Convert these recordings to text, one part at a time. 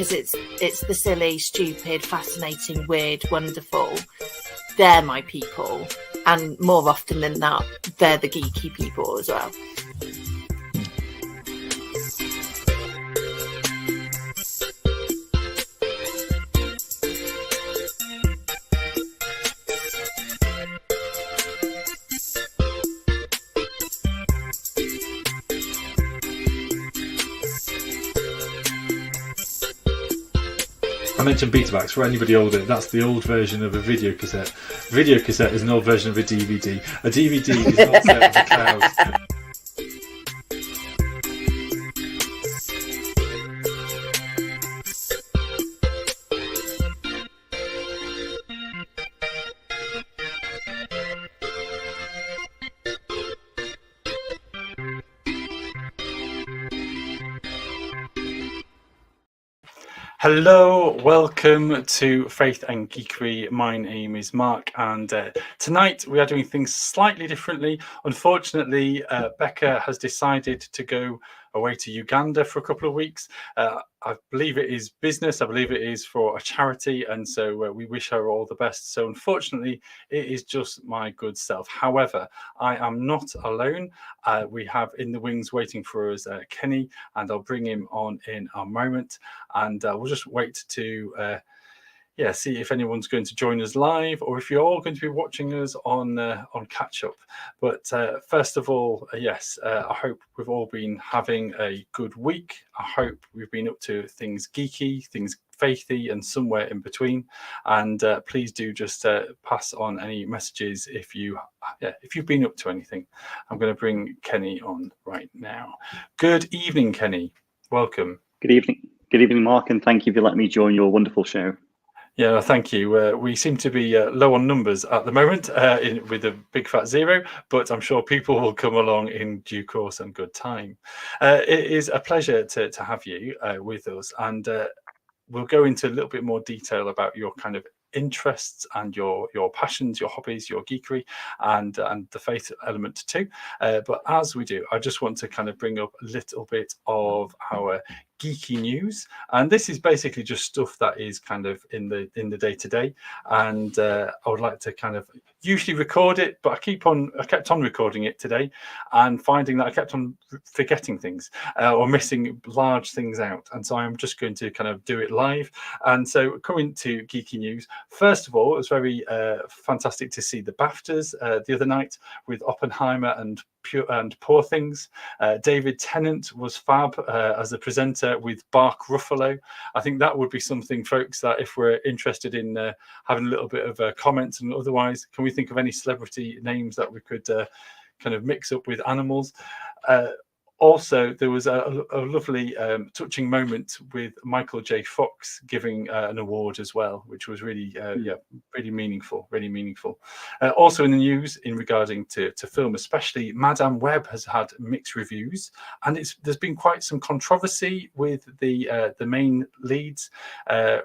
because it's the silly, stupid, fascinating, weird, wonderful. They're my people, and more often than not, they're the geeky people as well. I mentioned Betamax. For anybody older, that's the old version of a video cassette. Video cassette is an old version of a DVD. A DVD is not set of the cloud. Hello, welcome to Faith and Geekery. My name is Mark, and tonight we are doing things slightly differently. Unfortunately, Becca has decided to go away to Uganda for a couple of weeks. I believe it is business. I believe it is for a charity, and so we wish her all the best. So unfortunately, it is just my good self. However, I am not alone. We have in the wings waiting for us Kenny, and I'll bring him on in a moment. And we'll just wait to see if anyone's going to join us live, or if you're all going to be watching us on catch up. But first of all, I hope we've all been having a good week. I hope we've been up to things geeky, things faithy, and somewhere in between. And please do just pass on any messages if you've been up to anything. I'm going to bring Kenny on right now. Good evening, Kenny. Welcome. Good evening, Mark, and thank you for letting me join your wonderful show. Yeah, thank you. We seem to be low on numbers at the moment with a big fat zero, but I'm sure people will come along in due course and good time. It is a pleasure to have you with us, and we'll go into a little bit more detail about your kind of interests and your passions, your hobbies, your geekery, and the faith element too. But as we do, I just want to kind of bring up a little bit of our geeky news, and this is basically just stuff that is kind of in the day to day, and I would like to kind of usually record it, but I kept on recording it today and finding that I kept on forgetting things or missing large things out, and so I'm just going to kind of do it live. And so coming to geeky news, first of all, it was very fantastic to see the BAFTAs the other night with Oppenheimer and Poor Things. David Tennant was fab as a presenter with Bark Ruffalo. I think that would be something, folks, that if we're interested in having a little bit of comments and otherwise, can we think of any celebrity names that we could kind of mix up with animals? Also, there was a lovely touching moment with Michael J. Fox giving an award as well, which was really, really meaningful, really meaningful. Also in the news in regarding to film, especially Madame Web has had mixed reviews, and there's been quite some controversy with the main leads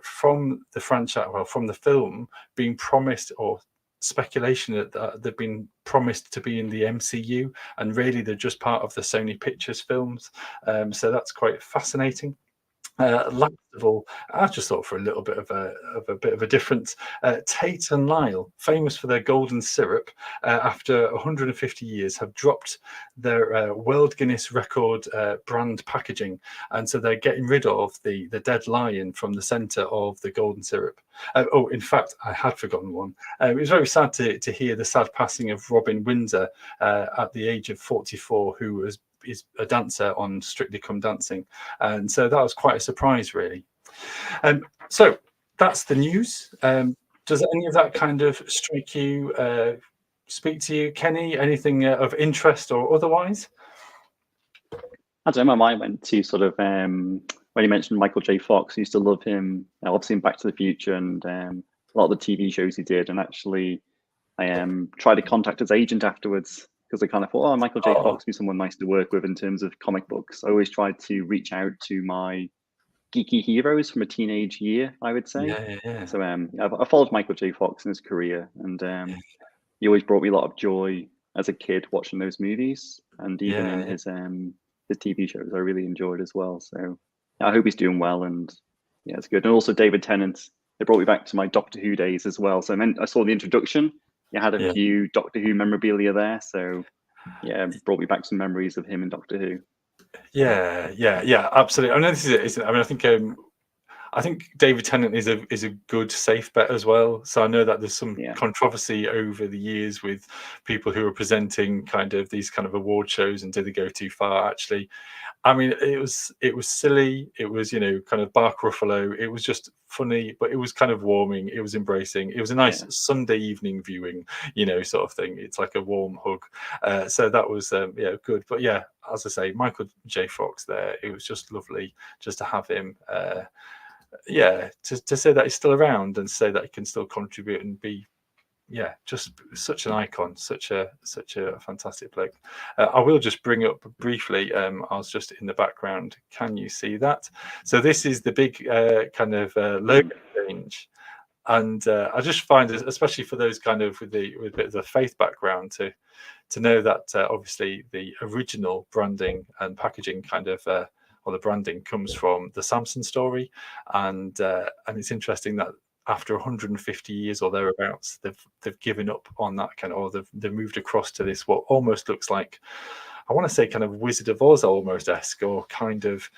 from the franchise, from the film being promised, or speculation that they've been promised to be in the MCU, and really they're just part of the Sony Pictures films. So that's quite fascinating. Last of all, I just thought for a little bit of a difference, Tate and Lyle, famous for their golden syrup, after 150 years have dropped their World Guinness Record brand packaging, and so they're getting rid of the dead lion from the centre of the golden syrup. In fact, I had forgotten one. It was very sad to hear the sad passing of Robin Windsor at the age of 44, who is a dancer on Strictly Come Dancing, and so that was quite a surprise, really. So that's the news. Does any of that kind of strike you, speak to you, Kenny? Anything of interest or otherwise? I don't know, my mind went to sort of when you mentioned Michael J. Fox. I used to love him, obviously in Back to the Future and a lot of the TV shows he did, and actually I tried to contact his agent afterwards, because I kind of thought, Michael J. Fox would be someone nice to work with in terms of comic books. I always tried to reach out to my geeky heroes from a teenage year, I would say. Yeah. So I followed Michael J. Fox in his career, and he always brought me a lot of joy as a kid watching those movies, and even in his TV shows, I really enjoyed as well. So I hope he's doing well, and Yeah, it's good. And also David Tennant, they brought me back to my Doctor Who days as well. So I saw the introduction. You had a Yeah. few Doctor Who memorabilia there. So yeah, it brought me back some memories of him in Doctor Who. Yeah, absolutely. I mean, this is it, isn't it? I mean, I think David Tennant is a good safe bet as well. So I know that there's some Yeah. controversy over the years with people who are presenting kind of these kind of award shows, and did they go too far? Actually, I mean, it was silly. It was, kind of Bark Ruffalo. It was just funny, but it was kind of warming. It was embracing. It was a nice Sunday evening viewing, sort of thing. It's like a warm hug. So that was, good. But yeah, as I say, Michael J. Fox there. It was just lovely just to have him. To say that he's still around and say that he can still contribute and be, just such an icon, such a fantastic bloke. I will just bring up briefly. I was just in the background. Can you see that? So this is the big kind of logo change, and I just find, especially for those kind of with a bit of the faith background, to know that obviously the original branding and packaging kind of. Or the branding comes from the Samson story, and it's interesting that after 150 years or thereabouts, they've given up on that kind of, or they've moved across to this what almost looks like, I want to say kind of Wizard of Oz almost esque, or kind of.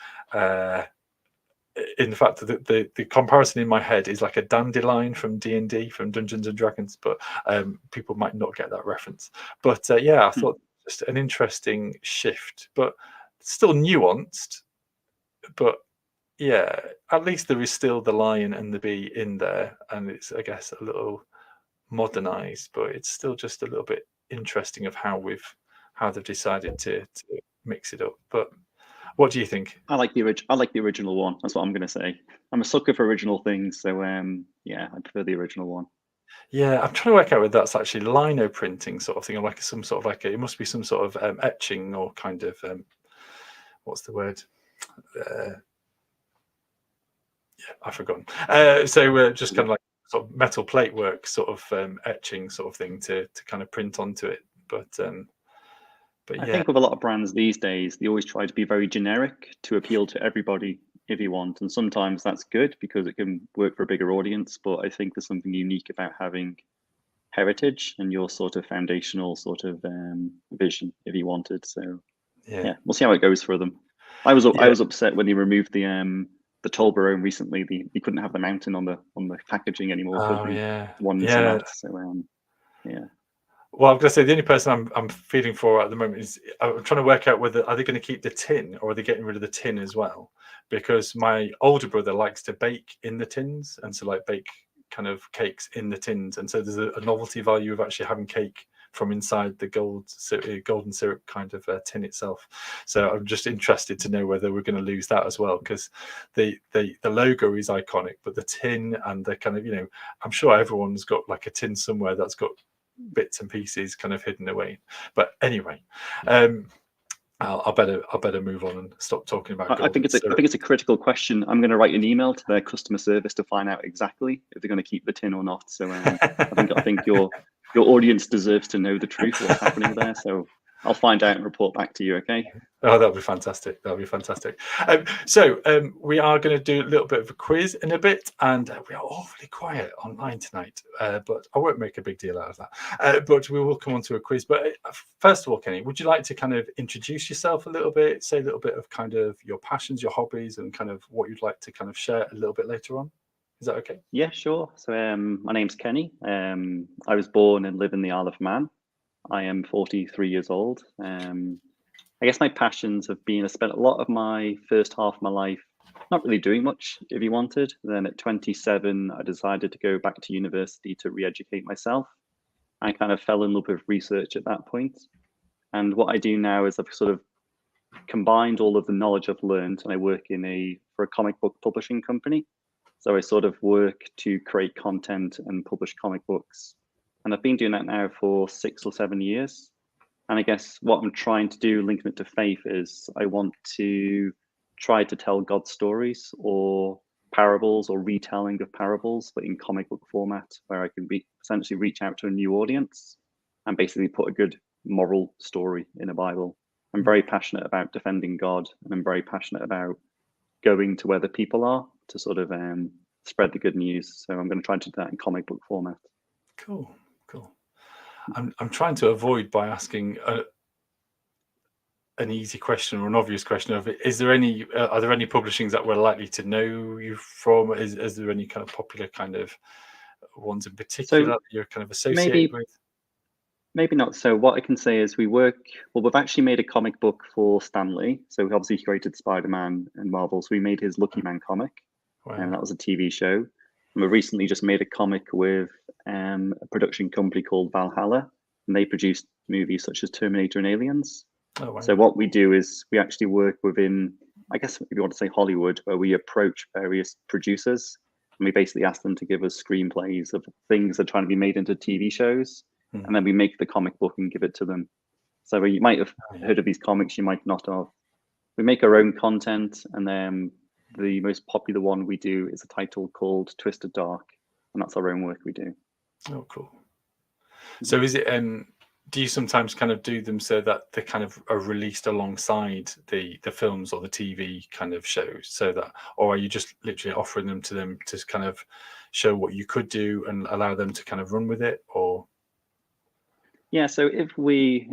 In fact, the comparison in my head is like a dandelion from D&D, from Dungeons and Dragons, but people might not get that reference. But I thought just an interesting shift, but still nuanced. But yeah, at least there is still the lion and the bee in there, and it's, I guess, a little modernized, but it's still just a little bit interesting of how they've decided to mix it up. But what do you think? I like the original one. That's what I'm going to say. I'm a sucker for original things, so I prefer the original one. Yeah, I'm trying to work out whether that's actually lino printing sort of thing, or like some sort of like it must be some sort of etching, or kind of what's the word? I've forgotten. So just kind of like sort of metal plate work, sort of etching sort of thing to kind of print onto it. But I think with a lot of brands these days, they always try to be very generic to appeal to everybody if you want. And sometimes that's good because it can work for a bigger audience. But I think there's something unique about having heritage and your sort of foundational sort of vision if you wanted. So yeah, we'll see how it goes for them. I was upset when they removed the Tolbarone recently. You couldn't have the mountain on the packaging anymore. Oh yeah, one yeah. That. So yeah. Well, I'm going to say the only person I'm feeling for at the moment is, I'm trying to work out whether are they going to keep the tin, or are they getting rid of the tin as well? Because my older brother likes to bake in the tins, and so like bake kind of cakes in the tins, and so there's a novelty value of actually having cake from inside the golden syrup kind of tin itself. So I'm just interested to know whether we're going to lose that as well, because the logo is iconic, but the tin and the kind of, I'm sure everyone's got like a tin somewhere that's got bits and pieces kind of hidden away. But anyway, I better move on and stop talking about. I think it's a critical question. I'm going to write an email to their customer service to find out exactly if they're going to keep the tin or not. So I think your audience deserves to know the truth, what's happening there. So I'll find out and report back to you. Okay. Oh, that'll be fantastic. That'll be fantastic. We are going to do a little bit of a quiz in a bit, and we are awfully quiet online tonight, but I won't make a big deal out of that. But we will come on to a quiz. But first of all, Kenny, would you like to kind of introduce yourself a little bit, say a little bit of kind of your passions, your hobbies, and kind of what you'd like to kind of share a little bit later on? Is that okay? Yeah, sure. So my name's Kenny. I was born and live in the Isle of Man. I am 43 years old. I guess my passions have been, I spent a lot of my first half of my life not really doing much, if you wanted. Then at 27, I decided to go back to university to re-educate myself. I kind of fell in love with research at that point. And what I do now is I've sort of combined all of the knowledge I've learned, and I work for a comic book publishing company. So I sort of work to create content and publish comic books. And I've been doing that now for 6 or 7 years. And I guess what I'm trying to do, linking it to faith, is I want to try to tell God stories or parables or retelling of parables, but in comic book format, where I can essentially reach out to a new audience and basically put a good moral story in a Bible. I'm very passionate about defending God, and I'm very passionate about going to where the people are to sort of spread the good news. So I'm going to try to do that in comic book format. Cool. I'm trying to avoid by asking an easy question or an obvious question of are there any publishings that we're likely to know you from? Is there any kind of popular kind of ones in particular that you're kind of associated with? Maybe not. So what I can say is we've actually made a comic book for Stanley. So we obviously created Spider-Man and Marvel. So we made his Lucky Man comic. Wow. And that was a TV show. And we recently just made a comic with a production company called Valhalla. And they produced movies such as Terminator and Aliens. Oh, wow. So what we do is we actually work within, I guess if you want to say Hollywood, where we approach various producers. And we basically ask them to give us screenplays of things that are trying to be made into TV shows. And then we make the comic book and give it to them. So you might have heard of these comics, you might not have. We make our own content, and then the most popular one we do is a title called Twisted Dark, and that's our own work we do. Oh, cool. So is it, do you sometimes kind of do them so that they kind of are released alongside the films or the TV kind of shows, so that, or are you just literally offering them to them to kind of show what you could do and allow them to kind of run with it, or? Yeah, so it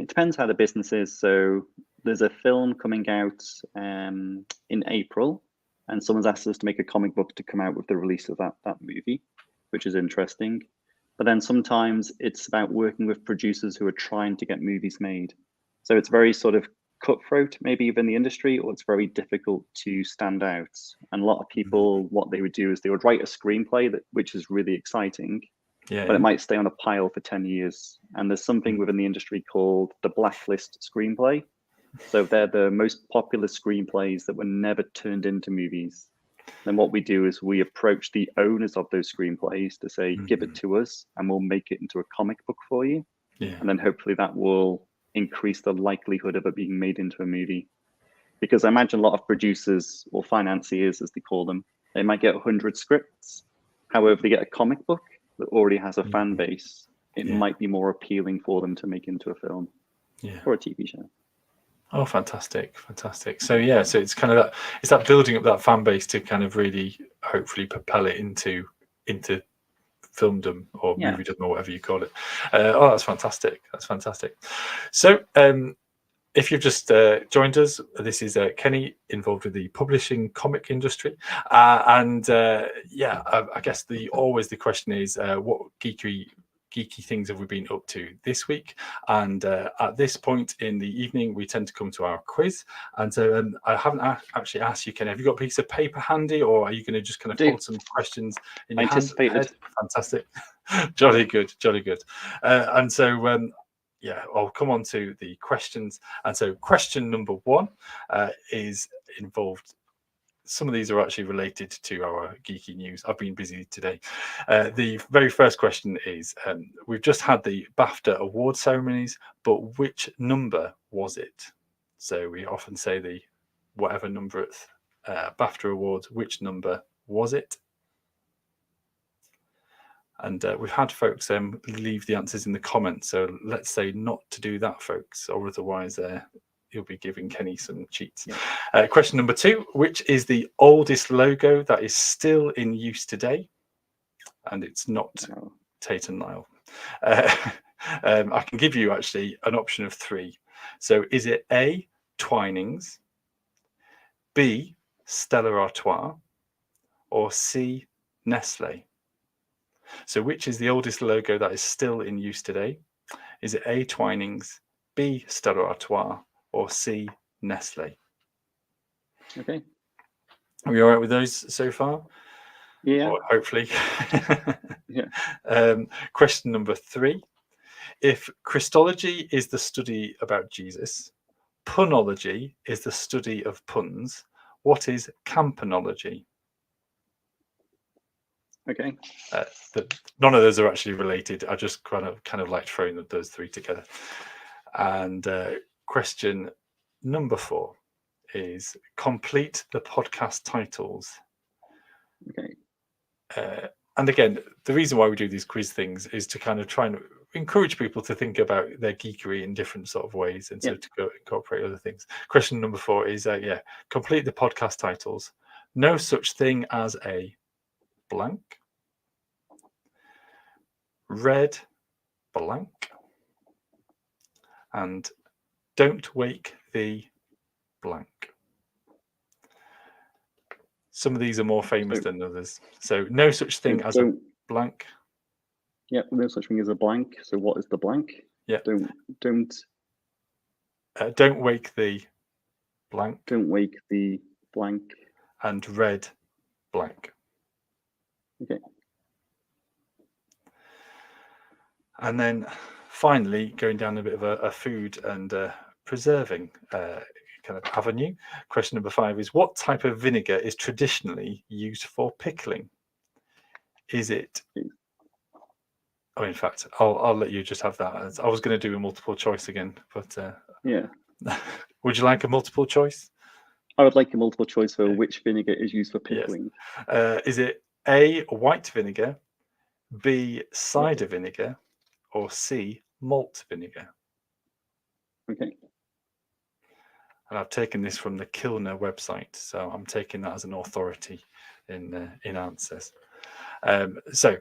depends how the business is. So there's a film coming out in April, and someone's asked us to make a comic book to come out with the release of that movie, which is interesting. But then sometimes it's about working with producers who are trying to get movies made. So it's very sort of cutthroat, maybe even the industry, or it's very difficult to stand out. And a lot of people, what they would do is they would write a screenplay which is really exciting. But it might stay on a pile for 10 years. And there's something within the industry called the blacklist screenplay. So they're the most popular screenplays that were never turned into movies. Then what we do is we approach the owners of those screenplays to say, give it to us and we'll make it into a comic book for you. And then hopefully that will increase the likelihood of it being made into a movie. Because I imagine a lot of producers or financiers, as they call them, they might get 100 scripts. However, they get a comic book that already has a fan base, it might be more appealing for them to make into a film or a TV show. Oh, fantastic. So so it's kind of that building up that fan base to kind of really hopefully propel it into filmdom or moviedom or whatever you call it. That's fantastic. So if you've just joined us, this is Kenny, involved with the publishing comic industry. I guess the question is, what geeky things have we been up to this week? And at this point in the evening, we tend to come to our quiz. And so I haven't actually asked you, Kenny, have you got a piece of paper handy, or are you going to just kind of pull some questions in your hand? Fantastic. Jolly good. And so I'll come on to the questions. And so question number 1 is involved. Some of these are actually related to our geeky news. I've been busy today. The very first question is, we've just had the BAFTA award ceremonies, but which number was it? So we often say the whatever number at BAFTA awards, which number was it? And we've had folks leave the answers in the comments. So let's say not to do that, folks, or otherwise you'll be giving Kenny some cheats. Question number 2, which is the oldest logo that is still in use today? And it's not Tate and Lyle. I can give you actually an option of 3. So is it A, Twinings, B, Stella Artois, or C, Nestle? So which is the oldest logo that is still in use today? Is it A, Twinings, B, Stella Artois, or C, Nestle? Okay. Are we all right with those so far? Yeah. Or hopefully. Question number 3. If Christology is the study about Jesus, punology is the study of puns, what is campanology? Okay. None of those are actually related. I just kind of like throwing those 3 together. And question number 4 is complete the podcast titles. Okay. And again, the reason why we do these quiz things is to kind of try and encourage people to think about their geekery in different sort of ways, and so to incorporate other things. Question number 4 is complete the podcast titles. no such thing as a blank, red blank, and don't wake the blank. Some of these are more famous than others. So no such thing as a blank. Yeah, no such thing as a blank. So what is the blank? Yeah. Don't wake the blank. Don't wake the blank. And red blank. Okay. And then finally, going down a bit of a food and preserving kind of avenue. Question number 5 is, what type of vinegar is traditionally used for pickling? Is it... Oh, in fact, I'll let you just have that. I was going to do a multiple choice again, but yeah. Would you like a multiple choice? I would like a multiple choice for which vinegar is used for pickling. Yes. Is it A, white vinegar, B, cider vinegar, or C, malt vinegar? Okay. And I've taken this from the Kilner website, so I'm taking that as an authority in answers. So,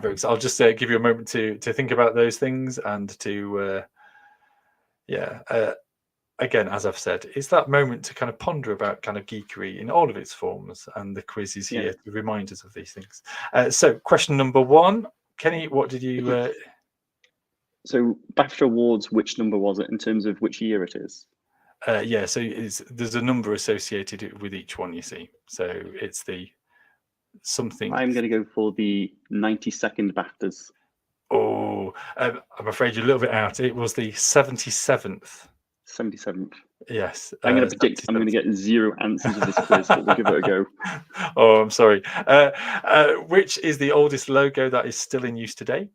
folks, I'll just give you a moment to think about those things and to, again, as I've said, it's that moment to kind of ponder about kind of geekery in all of its forms, and the quiz is here to remind us of these things. So, question number 1, Kenny, what did you... So, BAFTA Awards, which number was it in terms of which year it is? So there's a number associated with each one, you see. So it's the something... I'm going to go for the 92nd BAFTAs. Oh, I'm afraid you're a little bit out. It was the 77th. 77th. Yes. I'm going to predict I'm going to get 0 answers of this quiz, but we'll give it a go. Oh, I'm sorry. Which is the oldest logo that is still in use today?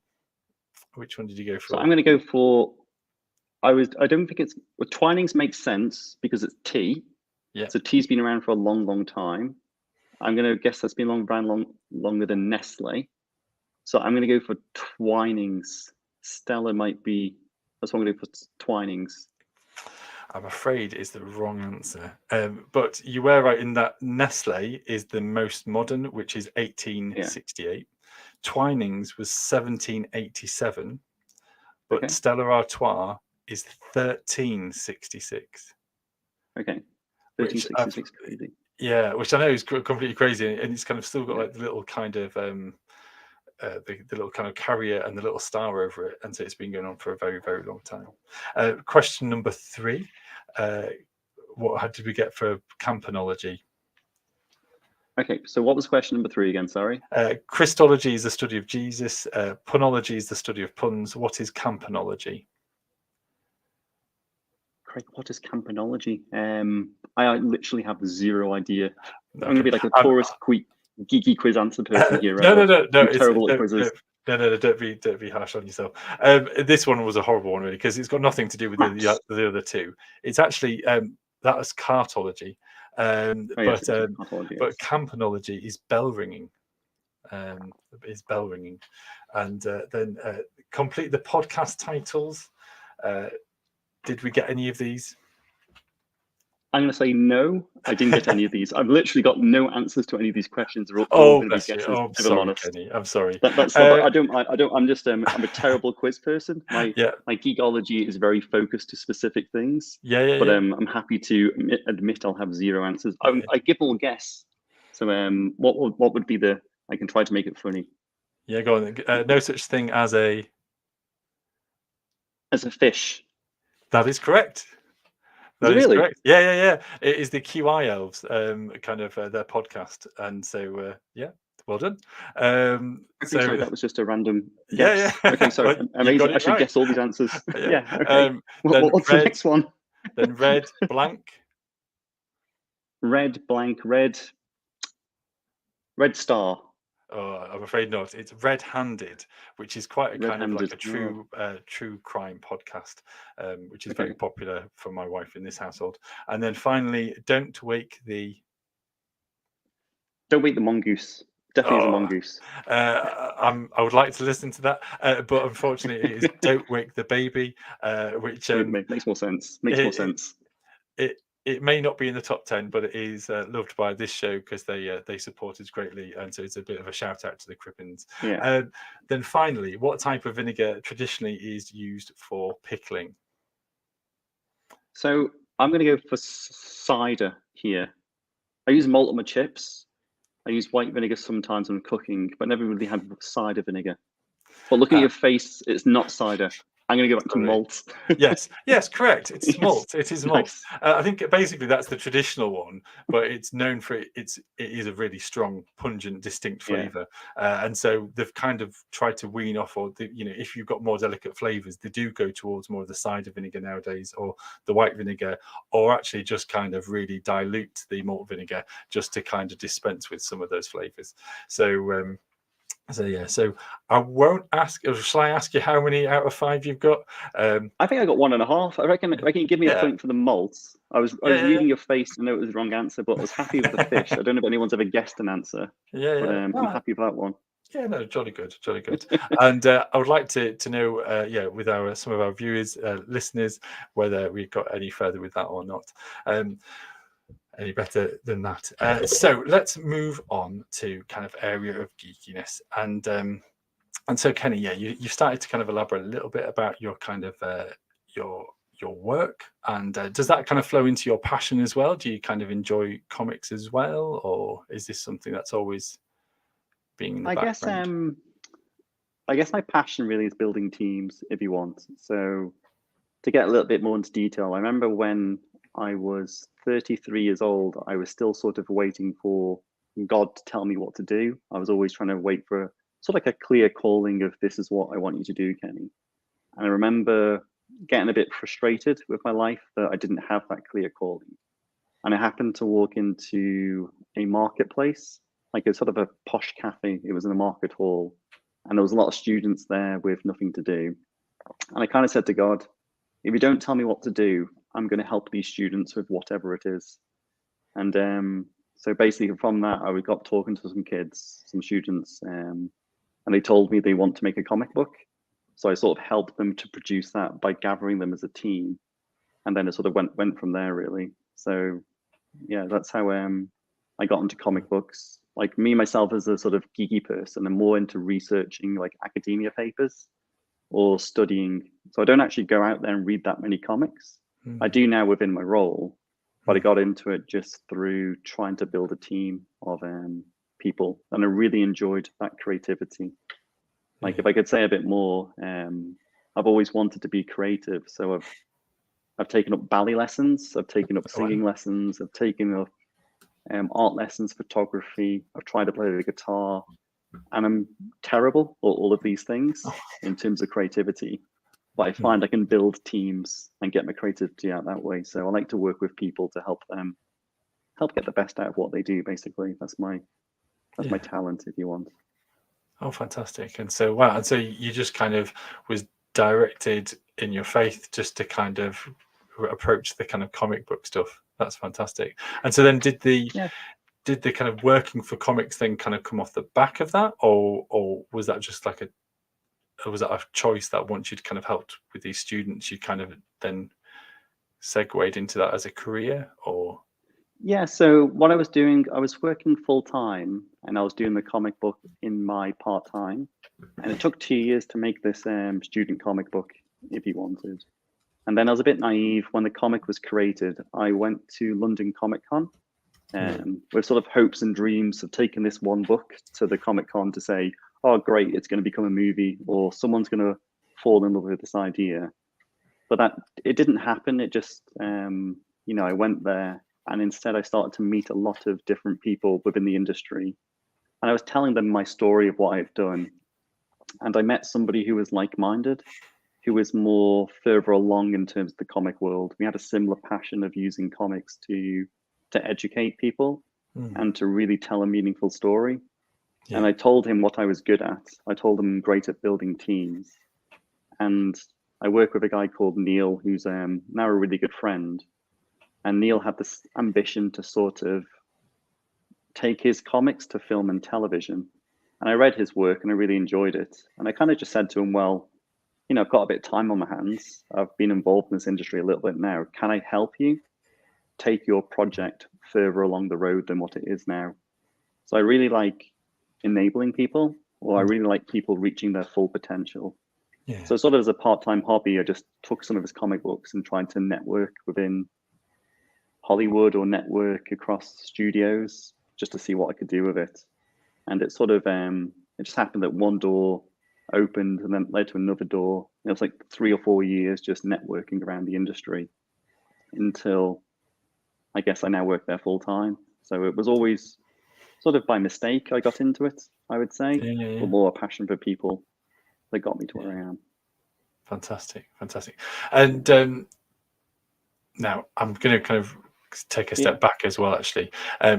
Which one did you go for? So I'm going to go for... I don't think it's... Well, Twinings makes sense because it's tea. Yeah. So tea's been around for a long, long time. I'm going to guess that's been around longer than Nestle. So I'm going to go for Twinings. Stella might be... That's what I'm going to go for, Twinings. I'm afraid is the wrong answer. But you were right in that Nestle is the most modern, which is 1868. Yeah. Twinings was 1787. But Stella Artois is 1366. Okay. 1366, crazy. Yeah, which I know is completely crazy, and it's kind of still got like the little kind of the little kind of carrier and the little star over it, and so it's been going on for a very, very long time. Question number 3: what did we get for campanology? Okay, so what was question number 3 again? Sorry. Christology is the study of Jesus. Punology is the study of puns. What is campanology? Craig, what is campanology? I literally have 0 idea. Okay. I'm going to be like a tourist geeky quiz answer person here. No. I'm terrible at quizzes. No, don't be harsh on yourself. This one was a horrible one, really, because it's got nothing to do with the other 2. It's actually that was cartology. But campanology is bell ringing. And then complete the podcast titles. Did we get any of these? I'm going to say no. I didn't get any of these. I've literally got no answers to any of these questions. They're all going to be guesses. I'm sorry, Kenny. I'm sorry. I'm just I'm a terrible quiz person. My geekology is very focused to specific things. But I'm happy to admit I'll have 0 answers. I give all guess. So what would be the... I can try to make it funny. Yeah, go on. No such thing as a fish. That is correct. That is really correct. Yeah. It is the QI Elves, kind of their podcast, and so well done. So that was just a random guess. Yeah. Okay, sorry. Well, amazing. I should guess all these answers. Okay. What's the next one? Then red blank. Red blank. Red star. Oh, I'm afraid not. It's Red-Handed, which is quite a kind of like a true crime podcast, which is very popular for my wife in this household. And then finally, Don't Wake the Mongoose. Definitely is a mongoose. I would like to listen to that, but unfortunately, it is Don't Wake the Baby, which makes more sense. Makes more sense. It it may not be in the top 10, but it is loved by this show because they support us greatly, and so it's a bit of a shout out to the Crippins. Yeah. Then finally, what type of vinegar traditionally is used for pickling? So I'm going to go for cider here. I use malt on my chips. I use white vinegar sometimes when cooking, but never really had cider vinegar. But looking at your face, it's not cider. I'm going to go back to malt. Yes, correct. It's Yes. malt. It is malt. Nice. I think basically that's the traditional one, but it's known for it is a really strong, pungent, distinct flavour, and so they've kind of tried to wean off, or if you've got more delicate flavours, they do go towards more of the cider vinegar nowadays, or the white vinegar, or actually just kind of really dilute the malt vinegar just to kind of dispense with some of those flavours. So I won't ask. Or shall I ask you how many out of 5 you've got? I think I got 1.5. I reckon you give me a point for the malt. I was reading your face to know it was the wrong answer, but I was happy with the fish. I don't know if anyone's ever guessed an answer. But I'm happy with that one. Yeah, no, jolly good. And I would like to know, with some of our viewers, listeners, whether we got any further with that or not. Any better than that. So let's move on to kind of area of geekiness, and so Kenny, you started to kind of elaborate a little bit about your kind of your work, and does that kind of flow into your passion as well? Do you kind of enjoy comics as well, or is this something that's always being in the background? I guess my passion really is building teams, if you want. So to get a little bit more into detail, I remember when I was 33 years old, I was still sort of waiting for God to tell me what to do. I was always trying to wait for sort of like a clear calling of this is what I want you to do, Kenny. And I remember getting a bit frustrated with my life that I didn't have that clear calling. And I happened to walk into a marketplace, like a sort of a posh cafe. It was in a market hall, and there was a lot of students there with nothing to do. And I kind of said to God, if you don't tell me what to do, I'm going to help these students with whatever it is. And so basically from that, I got talking to some kids, some students, and they told me they want to make a comic book. So I sort of helped them to produce that by gathering them as a team. And then it sort of went from there, really. So yeah, that's how I got into comic books. Like me, myself, as a sort of geeky person, I'm more into researching like academia papers or studying. So I don't actually go out there and read that many comics. I do now within my role, but I got into it just through trying to build a team of people, and I really enjoyed that creativity. Like if I could say a bit more, I've always wanted to be creative, so I've taken up ballet lessons, I've taken up singing lessons, I've taken up art lessons, photography. I've tried to play the guitar, and I'm terrible at all of these things in terms of creativity. But I find I can build teams and get my creativity out that way. So I like to work with people to help them get the best out of what they do. Basically, that's my talent, if you want. Oh, fantastic! And so wow, and so you just kind of was directed in your faith just to kind of approach the kind of comic book stuff. That's fantastic. And so then did the kind of working for comics then kind of come off the back of that, or was that just like was that a choice that once you'd kind of helped with these students, you kind of then segued into that as a career, or? Yeah, so what I was doing, I was working full time, and I was doing the comic book in my part time, and it took 2 years to make this student comic book, if you wanted. And then I was a bit naive when the comic was created. I went to London Comic Con with sort of hopes and dreams of taking this one book to the Comic Con to say, oh, great, it's going to become a movie, or someone's going to fall in love with this idea. But it didn't happen. It just, I went there, and instead I started to meet a lot of different people within the industry. And I was telling them my story of what I've done. And I met somebody who was like-minded, who was more further along in terms of the comic world. We had a similar passion of using comics to educate people and to really tell a meaningful story. And I told him what I was good at. I told him I'm great at building teams. And I work with a guy called Neil, who's now a really good friend. And Neil had this ambition to sort of take his comics to film and television. And I read his work and I really enjoyed it. And I kind of just said to him, well, I've got a bit of time on my hands. I've been involved in this industry a little bit now. Can I help you? take your project further along the road than what it is now. So I really like enabling people, or I really like people reaching their full potential. Yeah. So sort of as a part-time hobby, I just took some of his comic books and tried to network within Hollywood or network across studios just to see what I could do with it. And it sort of, it just happened that one door opened and then led to another door. It was like 3 or 4 years just networking around the industry until I guess I now work there full time. So it was always sort of by mistake I got into it, I would say, Yeah. but more a passion for people that got me to where I am. Fantastic. And now I'm going to kind of take a step back as well, actually.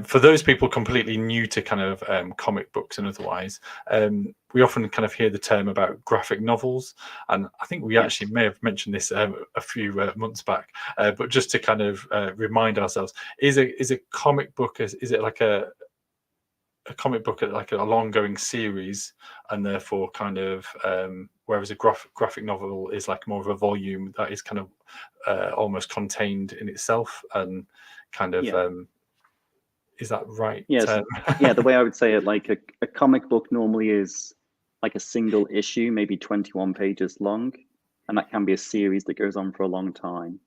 For those people completely new to kind of comic books and otherwise, we often kind of hear the term about graphic novels, and I think we actually may have mentioned this a few months back, but just to kind of remind ourselves, is a comic book, is it like a comic book like a long-going series, and therefore kind of whereas a graphic novel is like more of a volume that is kind of almost contained in itself, and kind of is that right? Yes. Yeah, the way I would say it, like a comic book normally is like a single issue, maybe 21 pages long, and that can be a series that goes on for a long time.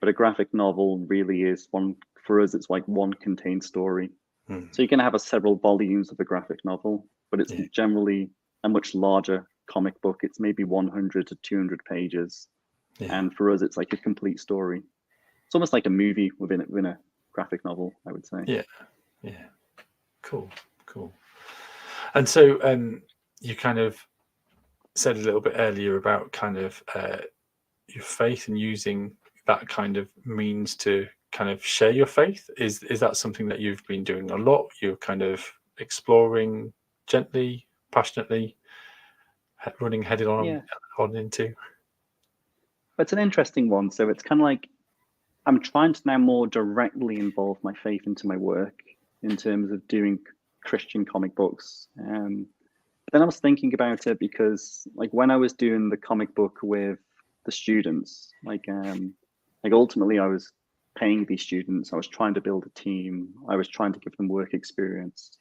But a graphic novel really is one, for us, it's like one contained story. So you can have several volumes of a graphic novel, but it's generally a much larger comic book. It's maybe 100 to 200 pages. And for us, it's like a complete story. It's almost like a movie within a graphic novel, I would say. Yeah. Cool. And so you kind of said a little bit earlier about kind of your faith and using that kind of means to kind of share your faith. Is that something that you've been doing a lot? You're kind of exploring gently, passionately, running headed on into? It's an interesting one. So it's kind of like I'm trying to now more directly involve my faith into my work in terms of doing Christian comic books. But then I was thinking about it because, like, when I was doing the comic book with the students, like ultimately I was paying these students. I was trying to build a team. I was trying to give them work experience,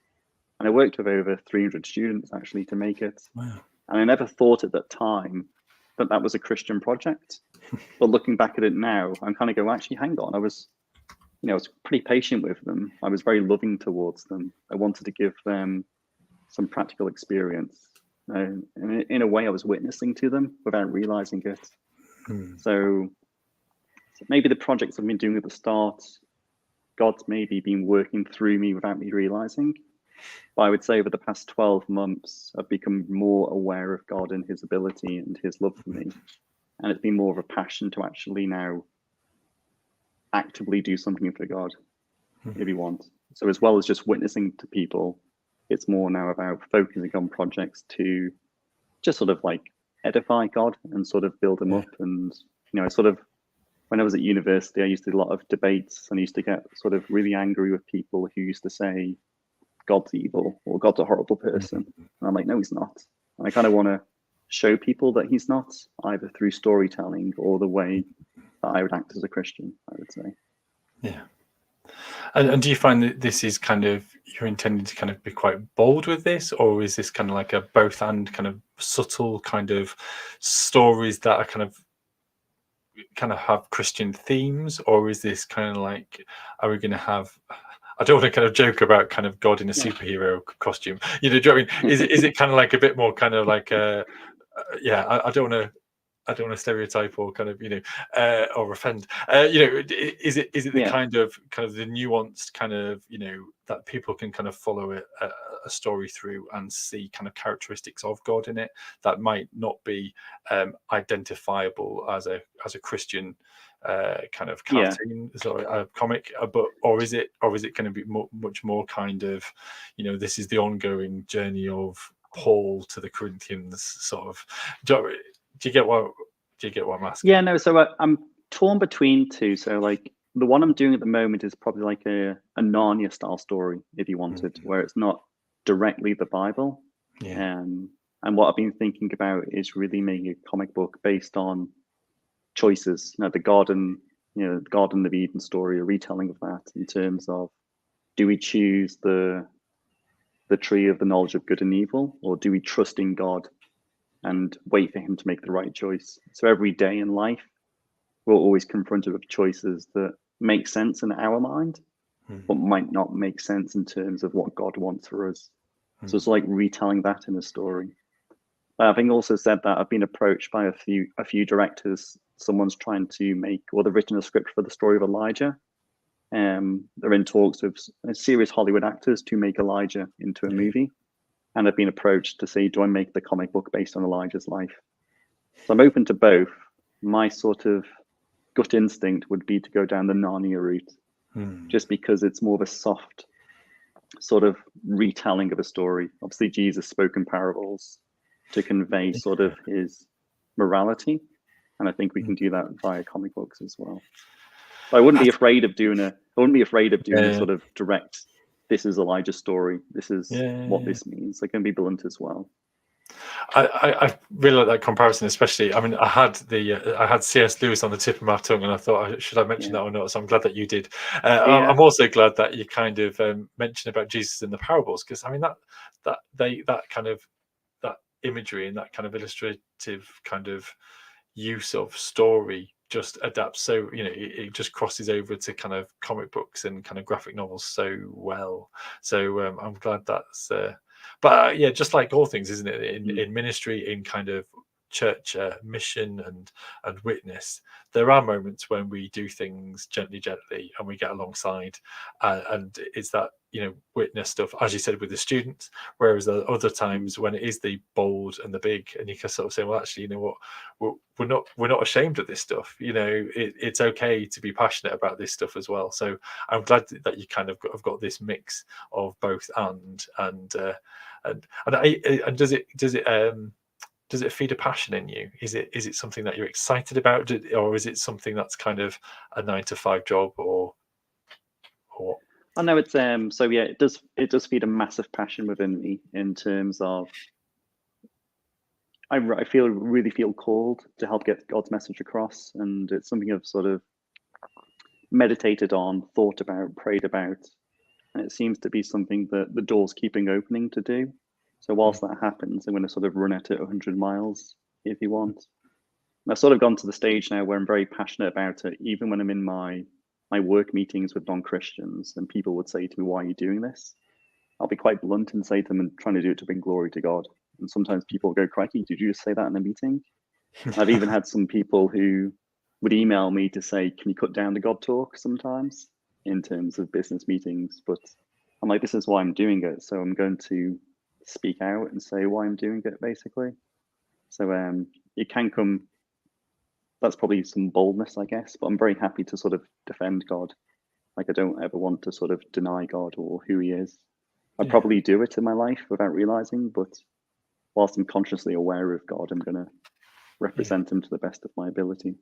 and I worked with over 300 students actually to make it. Wow. And I never thought at that time that that was a Christian project. But looking back at it now, I'm kind of go, actually, hang on. I was pretty patient with them. I was very loving towards them. I wanted to give them some practical experience. And in a way, I was witnessing to them without realizing it. So maybe the projects I've been doing at the start, God's maybe been working through me without me realizing. But I would say over the past 12 months, I've become more aware of God and his ability and his love for me. And it's been more of a passion to actually now actively do something for God, if you want. So as well as just witnessing to people, it's more now about focusing on projects to just sort of like edify God and sort of build him up. And, I sort of, when I was at university, I used to do a lot of debates, and I used to get sort of really angry with people who used to say God's evil or God's a horrible person. And I'm like, no, he's not. And I kind of want to show people that he's not, either through storytelling or the way that I would act as a Christian, I would say. Yeah. And do you find that this is kind of, you're intending to kind of be quite bold with this, or is this kind of like a both and kind of subtle kind of stories that are kind of have Christian themes, or is this kind of like, are we going to have, I don't want to kind of joke about kind of God in a superhero costume, do you know what I mean? Is it kind of like a bit more kind of like I don't want to stereotype or kind of or offend. Is it the kind of the nuanced kind of that people can kind of follow a story through and see kind of characteristics of God in it that might not be identifiable as a Christian kind of cartoon, comic, or is it going to be much more kind of this is the ongoing journey of Paul to the Corinthians sort of. Do you get what I'm asking? Yeah, no. So I'm torn between two. So like the one I'm doing at the moment is probably like a Narnia style story, if you wanted, where it's not directly the Bible. And what I've been thinking about is really making a comic book based on choices. The garden the Garden of Eden story, a retelling of that in terms of, do we choose the tree of the knowledge of good and evil, or do we trust in God and wait for him to make the right choice? So every day in life, we're always confronted with choices that make sense in our mind, but might not make sense in terms of what God wants for us. So it's like retelling that in a story. Having also said that, I've been approached by a few directors. Someone's trying to make, or they've written a script for the story of Elijah. They're in talks with serious Hollywood actors to make Elijah into a movie. And I've been approached to say, do I make the comic book based on Elijah's life? So I'm open to both. My sort of gut instinct would be to go down the Narnia route, just because it's more of a soft sort of retelling of a story. Obviously, Jesus spoke in parables to convey sort of his morality, and I think we can do that via comic books as well. But I wouldn't be afraid of doing a sort of direct, this is Elijah's story, this is what this means. I can be blunt as well. I really like that comparison, especially. I mean, I had C.S. Lewis on the tip of my tongue, and I thought, should I mention that or not? So I'm glad that you did. I'm also glad that you kind of mentioned about Jesus in the parables, because I mean that kind of that imagery and that kind of illustrative kind of use of story just adapts so it just crosses over to kind of comic books and kind of graphic novels so well. So I'm glad that's. But yeah, just like all things, isn't it? In ministry, in kind of church mission and witness, there are moments when we do things gently and we get alongside, and it's that witness stuff, as you said, with the students, whereas there are other times when it is the bold and the big, and you can sort of say, well, actually, what, we're not ashamed of this stuff. It's okay to be passionate about this stuff as well. So I'm glad that you kind of have got this mix of both and does it feed a passion in you? Is it something that you're excited about, or is it something that's kind of a 9-to-5 job, or? I know it's so yeah, it does feed a massive passion within me in terms of I really feel called to help get God's message across, and it's something I've sort of meditated on, thought about, prayed about, and it seems to be something that the door's keeping opening to do. So whilst that happens, I'm going to sort of run at it 100 miles if you want. And I've sort of gone to the stage now where I'm very passionate about it, even when I'm in my work meetings with non-Christians, and people would say to me, why are you doing this? I'll be quite blunt and say to them, I'm trying to do it to bring glory to God. And sometimes people go, crikey, did you just say that in a meeting? I've even had some people who would email me to say, can you cut down the God talk sometimes in terms of business meetings? But I'm like, this is why I'm doing it. So I'm going to speak out and say why I'm doing it, basically. So it can come, that's probably some boldness, I guess, but I'm very happy to sort of defend God. Like, I don't ever want to sort of deny God or who he is. I probably do it in my life without realizing, but whilst I'm consciously aware of God, I'm going to represent him to the best of my ability.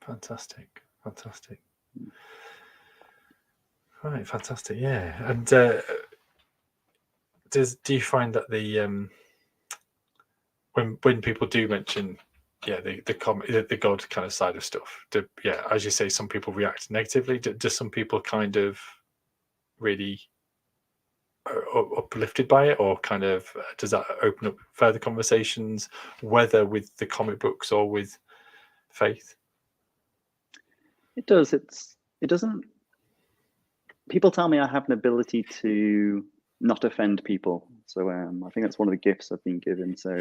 Fantastic. Right, fantastic. Yeah. And do you find that the when people do mention the God kind of side of stuff, as you say, some people react negatively? Do some people kind of really uplifted by it, or kind of does that open up further conversations, whether with the comic books or with faith? It does. It doesn't. People tell me I have an ability to not offend people, so I think that's one of the gifts I've been given. So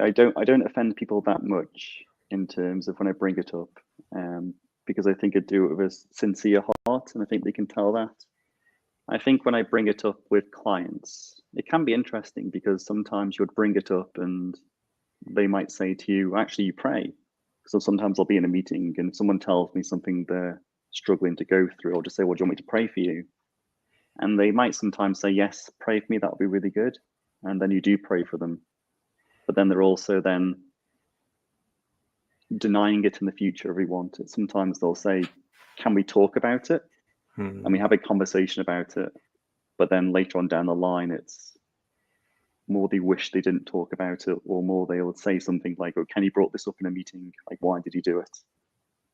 I don't offend people that much in terms of when I bring it up, because I think I do it with a sincere heart, and I think they can tell that. I think when I bring it up with clients, it can be interesting because sometimes you would bring it up and they might say to you, actually, you pray. So sometimes I'll be in a meeting and someone tells me something they're struggling to go through, I'll just say, well, do you want me to pray for you? And they might sometimes say, yes, pray for me, that would be really good. And then you do pray for them. But then they're also then denying it in the future if we want it. Sometimes they'll say, can we talk about it? And we have a conversation about it. But then later on down the line, it's more they wish they didn't talk about it, or more they would say something like, oh, Kenny brought this up in a meeting. Like, why did he do it?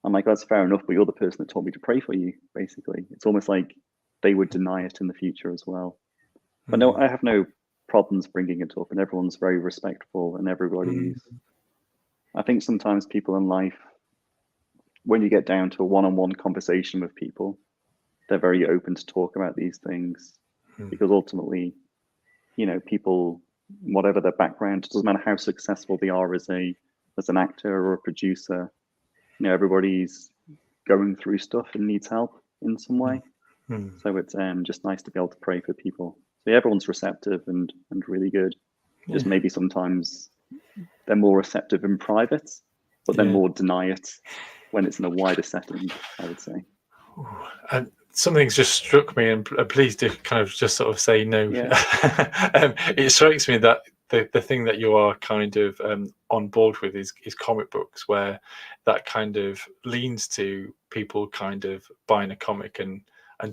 I'm like, that's fair enough, but you're the person that told me to pray for you, basically. It's almost like they would deny it in the future as well. But no, I have no problems bringing it up, and everyone's very respectful, and everybody's. I think sometimes people in life, when you get down to a one-on-one conversation with people, they're very open to talk about these things because ultimately, you know, people, whatever their background, it doesn't matter how successful they are as an actor or a producer, you know, everybody's going through stuff and needs help in some way. So it's just nice to be able to pray for people. So yeah, everyone's receptive and really good. Just maybe sometimes they're more receptive in private, but then more deny it when it's in a wider setting, I would say. And something's just struck me, and please do kind of just sort of say no. It strikes me that the thing that you are kind of on board with is comic books, where that kind of leans to people kind of buying a comic and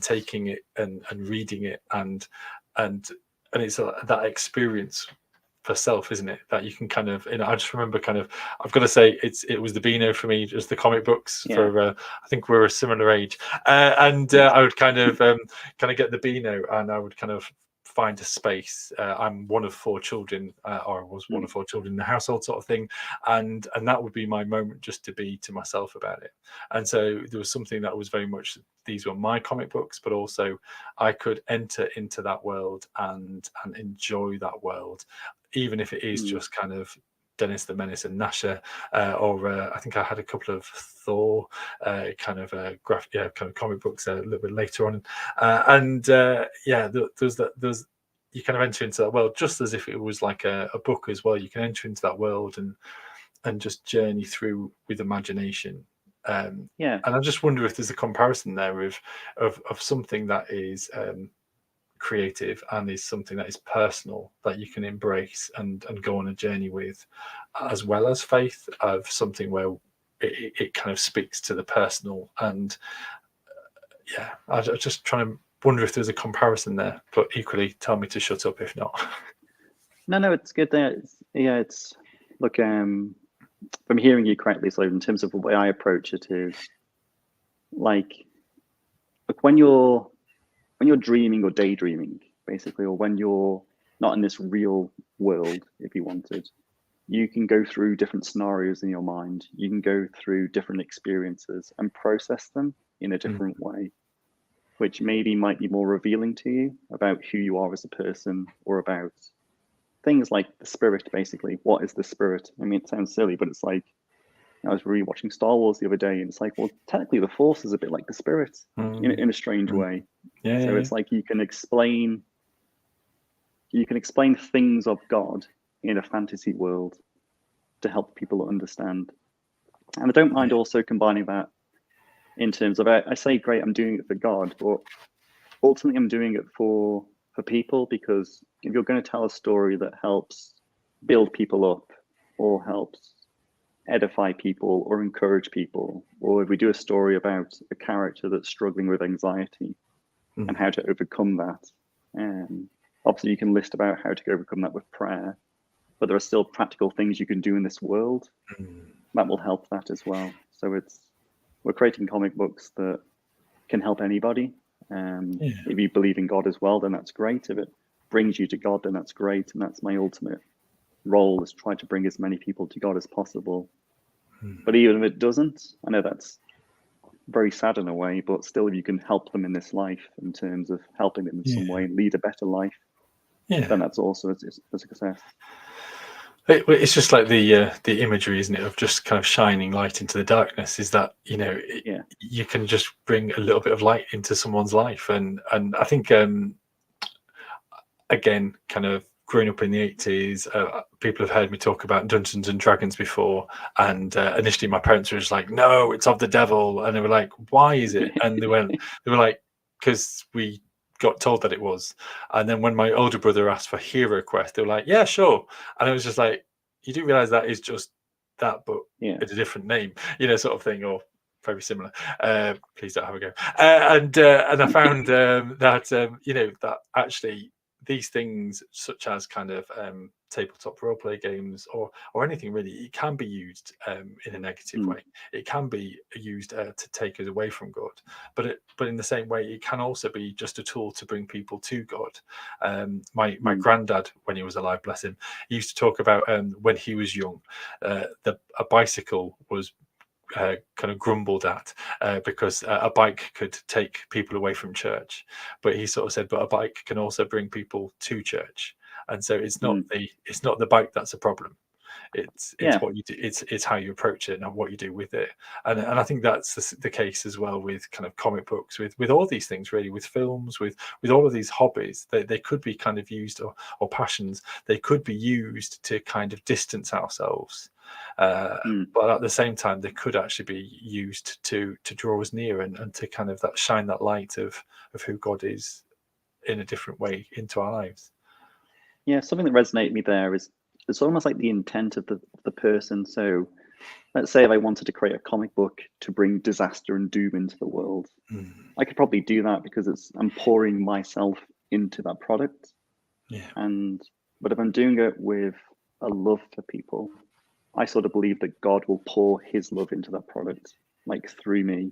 taking it and reading it and it's that experience for self, isn't it? That you can kind of, you know, I just remember kind of, I've got to say, it was the Beano for me, just the comic books for, I think we're a similar age. I would kind of get the Beano, and I would kind of find a space. I'm one of 4 children, or I was one of 4 children in the household, sort of thing, and that would be my moment just to be to myself about it. And so there was something that was very much, these were my comic books, but also I could enter into that world and enjoy that world, even if it is just kind of Dennis the Menace and Nasher, or I think I had a couple of Thor kind of comic books a little bit later on, there's you kind of enter into that world just as if it was like a book as well. You can enter into that world and just journey through with imagination. And I just wonder if there's a comparison there of something that is creative and is something that is personal, that you can embrace and go on a journey with, as well as faith, of something where it kind of speaks to the personal. And I was just trying to wonder if there's a comparison there, but equally tell me to shut up if not. No, it's good that it's look, if I'm hearing you correctly, so in terms of the way I approach it is like, look, when you're dreaming or daydreaming, basically, or when you're not in this real world, if you wanted, you can go through different scenarios in your mind. You can go through different experiences and process them in a different way, which maybe might be more revealing to you about who you are as a person, or about things like the spirit, basically. What is the spirit? I mean, it sounds silly, but it's like, I was rewatching Star Wars the other day, and it's like, well, technically the Force is a bit like the spirit in a strange way. It's like you can explain things of God in a fantasy world to help people understand. And I don't mind also combining that in terms of, I say, great, I'm doing it for God, but ultimately I'm doing it for people, because if you're going to tell a story that helps build people up, or helps edify people, or encourage people, or if we do a story about a character that's struggling with anxiety and how to overcome that, obviously you can list about how to overcome that with prayer, but there are still practical things you can do in this world that will help that as well. So we're creating comic books that can help anybody. If you believe in God as well, then that's great. If it brings you to God, then that's great. And that's my ultimate role, is try to bring as many people to God as possible. But even if it doesn't, I know that's very sad in a way, but still, if you can help them in this life, in terms of helping them in some way and lead a better life, then that's also a success. It's just like the imagery, isn't it, of just kind of shining light into the darkness, is that, you know, you can just bring a little bit of light into someone's life. And I think, again, kind of growing up in the 80s, people have heard me talk about Dungeons and Dragons before, and initially my parents were just like, no, it's of the devil, and they were like, why is it? And they were like, because we got told that it was. And then when my older brother asked for Hero Quest, they were like, yeah, sure. And I was just like, you do realize that is just that, but it's a different name, you know, sort of thing, or very similar. Please don't have a go. And I found that you know, that actually these things, such as kind of tabletop roleplay games or anything really, it can be used in a negative way. It can be used to take us away from God, but in the same way, it can also be just a tool to bring people to God. My granddad, when he was alive, bless him, he used to talk about when he was young, a bicycle was kind of grumbled at because a bike could take people away from church, but he sort of said, but a bike can also bring people to church, and so it's not the bike that's a problem. It's what you do. It's how you approach it and what you do with it. And I think that's the case as well with kind of comic books, with all these things really, with films, with all of these hobbies. They could be kind of used, or passions. They could be used to kind of distance ourselves. But at the same time, they could actually be used to draw us near and to kind of shine that light of who God is in a different way into our lives. Yeah, something that resonated with me there is it's almost like the intent of the person. So let's say if I wanted to create a comic book to bring disaster and doom into the world, I could probably do that because I'm pouring myself into that product. Yeah. But if I'm doing it with a love for people, I sort of believe that God will pour his love into that product, like through me,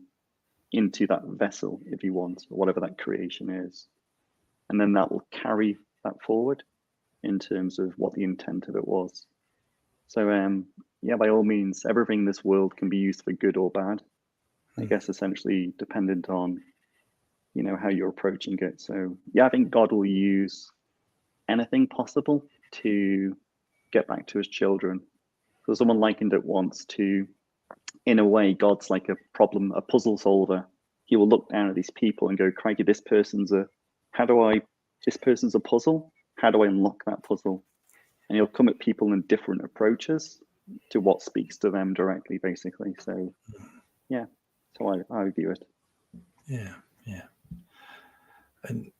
into that vessel, if you want, or whatever that creation is. And then that will carry that forward in terms of what the intent of it was. So, yeah, by all means, everything in this world can be used for good or bad. I guess essentially dependent on, how you're approaching it. So, yeah, I think God will use anything possible to get back to his children. So someone likened it once to, in a way, God's like a puzzle solver. He will look down at these people and go, crikey, this person's a puzzle. How do I unlock that puzzle? And he'll come at people in different approaches to what speaks to them directly, basically. So, yeah, that's how I view it. Yeah. And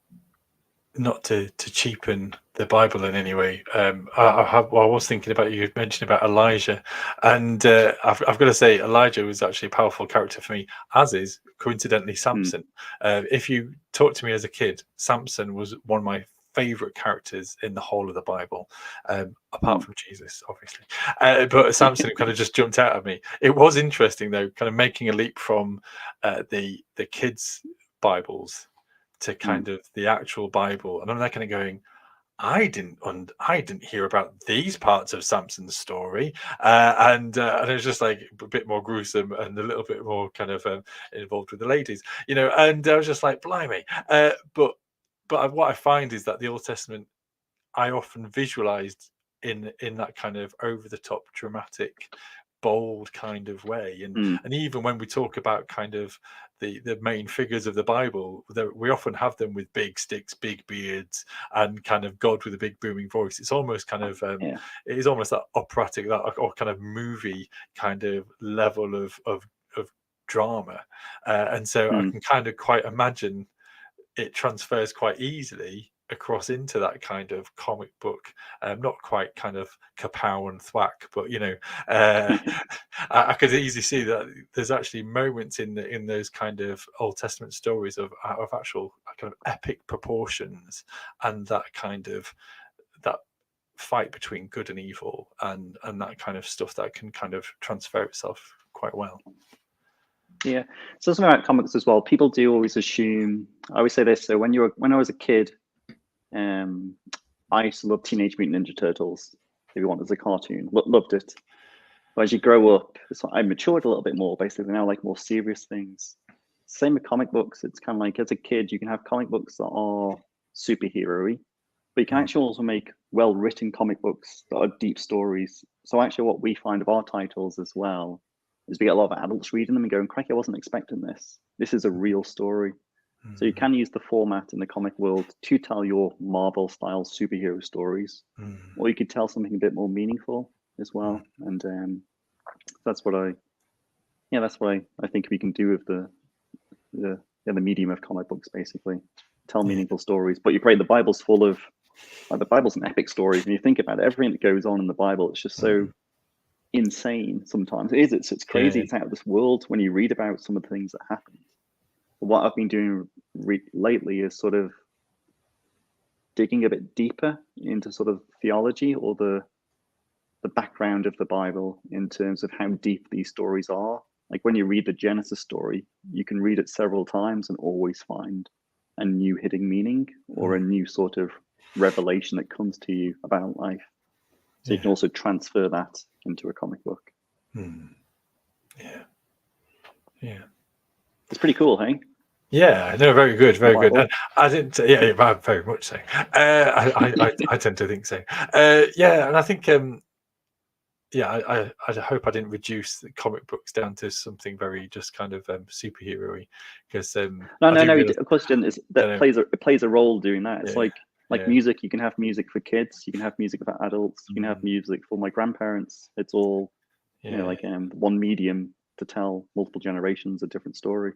not to cheapen the Bible in any way, I was thinking about, you mentioned about Elijah, and I've got to say Elijah was actually a powerful character for me, as is coincidentally Samson. If you talk to me as a kid, Samson was one of my favorite characters in the whole of the Bible, apart from Jesus, obviously. But Samson kind of just jumped out at me. It was interesting though, kind of making a leap from the kids' Bibles to kind of the actual Bible, and I'm like kind of going, I didn't hear about these parts of Samson's story, and it was just like a bit more gruesome and a little bit more kind of involved with the ladies, and I was just like, blimey. But what I find is that the Old Testament, I often visualized in that kind of over the top, dramatic, bold kind of way, and even when we talk about kind of the main figures of the Bible, we often have them with big sticks, big beards, and kind of God with a big booming voice. It's almost kind of it is almost that operatic, that or kind of movie kind of level of drama, and so I can kind of quite imagine it transfers quite easily across into that kind of comic book, not quite kind of kapow and thwack, but I could easily see that there's actually moments in those kind of Old Testament stories of actual kind of epic proportions, and that kind of that fight between good and evil, and that kind of stuff that can kind of transfer itself quite well. Yeah, so something about comics as well. People do always assume. I always say this. So when I was a kid, I used to love Teenage Mutant Ninja Turtles. If you want, as a cartoon, loved it. But as you grow up, I matured a little bit more. Basically, now I like more serious things. Same with comic books. It's kind of like as a kid, you can have comic books that are superhero-y, but you can actually also make well-written comic books that are deep stories. So actually, what we find of our titles as well is we get a lot of adults reading them and going, crikey, I wasn't expecting this. This is a real story. So you can use the format in the comic world to tell your Marvel-style superhero stories, or you could tell something a bit more meaningful as well. And that's what I think we can do with the medium of comic books, basically. Tell meaningful stories. But you're right, the Bible's full of, the Bible's an epic story. When you think about it, everything that goes on in the Bible, it's just so insane sometimes. It's crazy. It's out of this world when you read about some of the things that happened. What I've been doing lately is sort of digging a bit deeper into sort of theology or the background of the Bible in terms of how deep these stories are. Like when you read the Genesis story, you can read it several times and always find a new hidden meaning or a new sort of revelation that comes to you about life. So you can also transfer that into a comic book. Yeah. Yeah. It's pretty cool, hey? Yeah, no, very good, very good. Bible. I didn't, very much so. I tend to think so. Yeah, and I think, I hope I didn't reduce the comic books down to something very just kind of superhero-y, because No. Of course, it plays a role doing that. It's like music. You can have music for kids. You can have music for adults. You can have music for my grandparents. It's all like one medium to tell multiple generations a different story.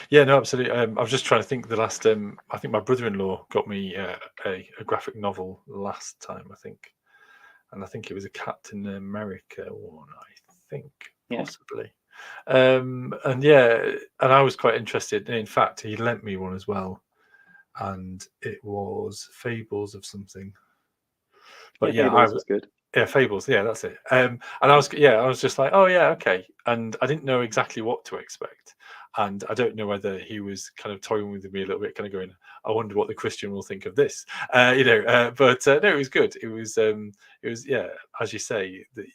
Yeah, no, absolutely. I was just trying to think. The last, I think my brother-in-law got me a graphic novel last time, I think, and I think it was a Captain America one. I think possibly, and I was quite interested. In fact, he lent me one as well, and it was Fables of something. But Fables was good. Yeah, Fables. Yeah, that's it. And I was just like, oh yeah, okay. And I didn't know exactly what to expect, and I don't know whether he was kind of toying with me a little bit, kind of going, I wonder what the Christian will think of this, but no, it was good. It was, as you say, that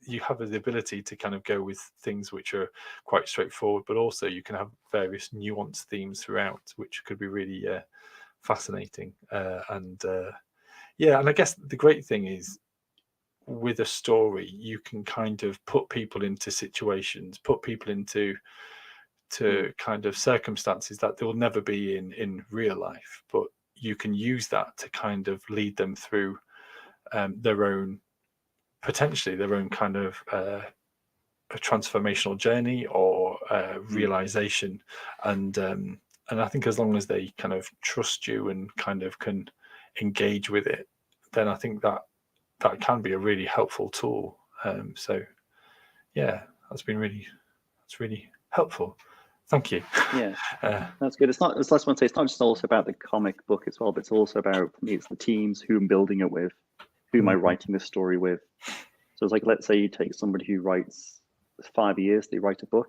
you have the ability to kind of go with things which are quite straightforward, but also you can have various nuanced themes throughout, which could be really fascinating. And I guess the great thing is, with a story, you can kind of put people into situations, put people into kind of circumstances that they'll never be in real life, but you can use that to kind of lead them through their own kind of a transformational journey or realization, and I think as long as they kind of trust you and kind of can engage with it, then I think that can be a really helpful tool. That's really helpful. Thank you. Yeah, that's good. It's not just also about the comic book as well, but it's also about, for me, it's the teams, who I'm building it with, who am I writing this story with. So it's like, let's say you take somebody who writes 5 years, they write a book.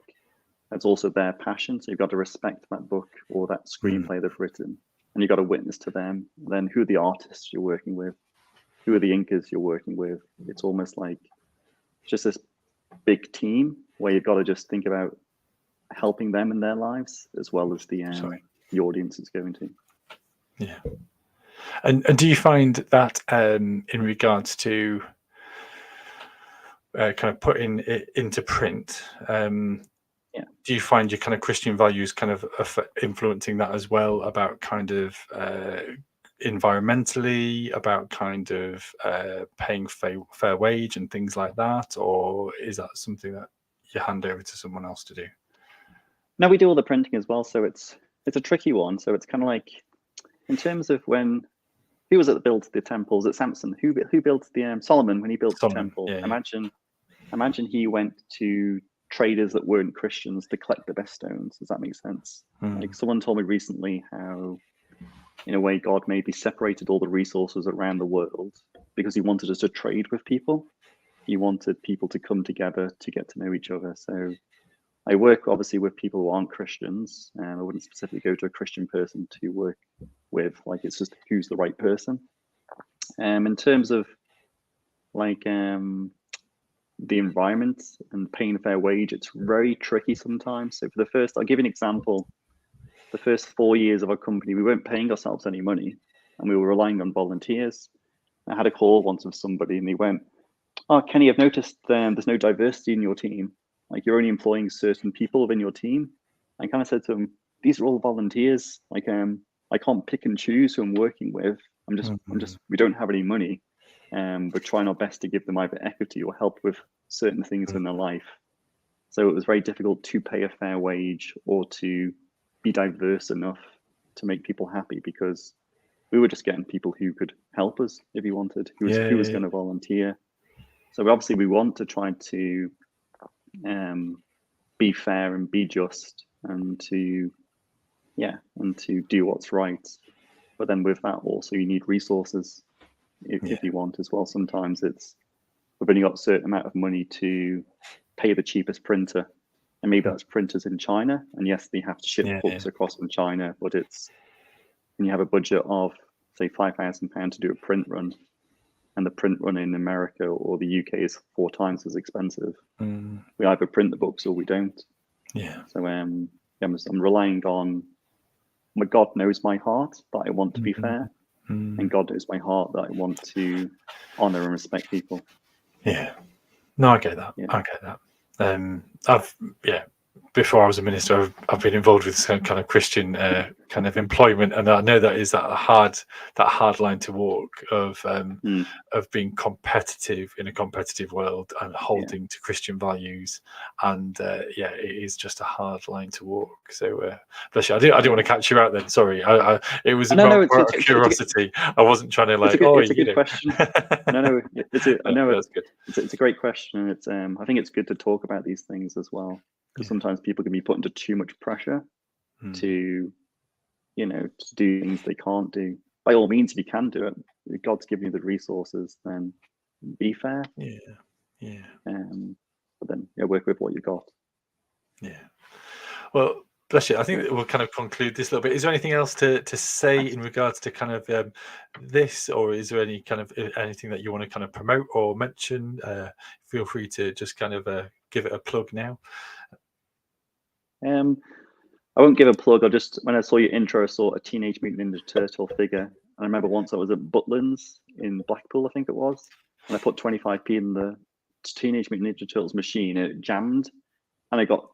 That's also their passion. So you've got to respect that book or that screenplay they've written, and you've got to witness to them. Then who are the artists you're working with? Who are the inkers you're working with? It's almost like just this big team where you've got to just think about helping them in their lives as well as the audience it's going to. Yeah. And do you find that in regards to kind of putting it into print, do you find your kind of Christian values kind of influencing that as well, about kind of environmentally, about kind of paying fair wage and things like that, or is that something that you hand over to someone else to do? No, we do all the printing as well, so it's a tricky one. So it's kind of like, in terms of who was it that built the temples? At Samson, who built the Solomon, when he built the temple? Imagine he went to traders that weren't Christians to collect the best stones. Does that make sense? Like, someone told me recently how, in a way, God maybe separated all the resources around the world because he wanted us to trade with people. He wanted people to come together to get to know each other. So I work obviously with people who aren't Christians, and I wouldn't specifically go to a Christian person to work with. Like, it's just who's the right person. In terms of like the environment and paying a fair wage, it's very tricky sometimes. So I'll give you an example. The first 4 years of our company, we weren't paying ourselves any money, and we were relying on volunteers. I had a call once with somebody, and they went, "Oh, Kenny, I've noticed there's no diversity in your team. Like, you're only employing certain people within your team." I kind of said to them, "These are all volunteers. Like, I can't pick and choose who I'm working with. We don't have any money. We're trying our best to give them either equity or help with certain things in their life." So it was very difficult to pay a fair wage or to be diverse enough to make people happy, because we were just getting people who could help us if he wanted, who was going to volunteer. So obviously we want to try to be fair and be just, and to do what's right. But then with that, also you need resources if you want as well. Sometimes we've only got a certain amount of money to pay the cheapest printer, and maybe that's printers in China. And yes, they have to ship books across from China, but it's when you have a budget of say £5,000 to do a print run, and the print run in America or the UK is 4 times as expensive. We either print the books or we don't. So I'm relying on God knows my heart that I want to be fair, and God knows my heart that I want to honor and respect people. No, I get that. I get that. Before I was a minister, I've been involved with some kind of Christian kind of employment, and I know that is that hard line to walk of being competitive in a competitive world and holding to Christian values, and it is just a hard line to walk. So bless you. I didn't want to catch you out then. Sorry, it was more curiosity. I wasn't trying to like. It's a good question. It's a great question. It's I think it's good to talk about these things as well. Because sometimes people can be put into too much pressure to do things they can't do. By all means, if you can do it, if God's given you the resources, then be fair. But then work with what you got. Well, bless you. I think we'll kind of conclude this a little bit. Is there anything else to say in regards to kind of this, or is there any kind of anything that you want to kind of promote or mention? Feel free to just kind of give it a plug now. I won't give a plug. When I saw your intro, I saw a Teenage Mutant Ninja Turtle figure. I remember once I was at Butlins in Blackpool, I think it was, and I put 25p in the Teenage Mutant Ninja Turtles machine, and it jammed, and I got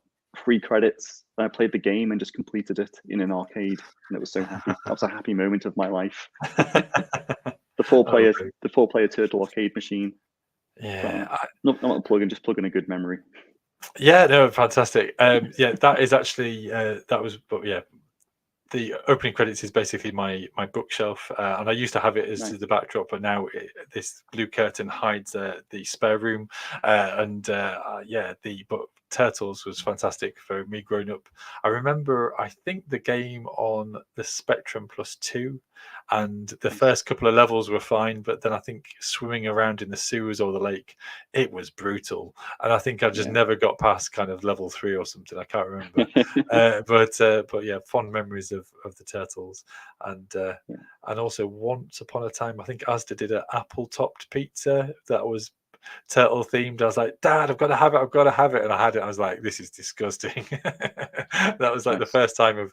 free credits. And I played the game and just completed it in an arcade, and it was so happy. That was a happy moment of my life. The four-player Turtle arcade machine. Not a plug-in, just plug in a good memory. Fantastic. That is actually the opening credits is basically my bookshelf, and I used to have it as the backdrop, but now this blue curtain hides the spare room, but Turtles was fantastic for me growing up. I remember, I think the game on the Spectrum Plus 2, and the first couple of levels were fine, but then I think swimming around in the sewers or the lake, it was brutal, and I think I just never got past kind of level 3 or something. I can't remember, but fond memories of the Turtles, and also once upon a time, I think Asda did an apple topped pizza that was turtle themed. I was like, Dad, I've got to have it, and I had it. I was like, this is disgusting. That was like the first time of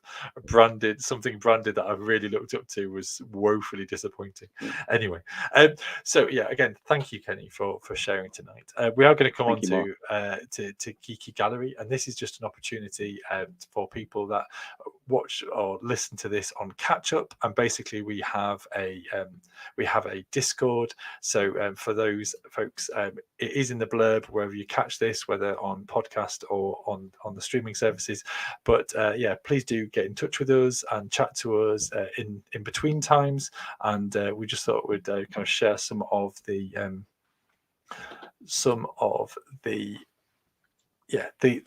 something branded that I've really looked up to was woefully disappointing. Anyway, again, thank you, Kenny, for sharing tonight. We are going to come on to Geeky Gallery, and this is just an opportunity for people that watch or listen to this on catch up, and basically we have a Discord. So for those folks, it is in the blurb wherever you catch this, whether on podcast or on the streaming services. But please do get in touch with us and chat to us in between times. And we just thought we'd kind of share some of the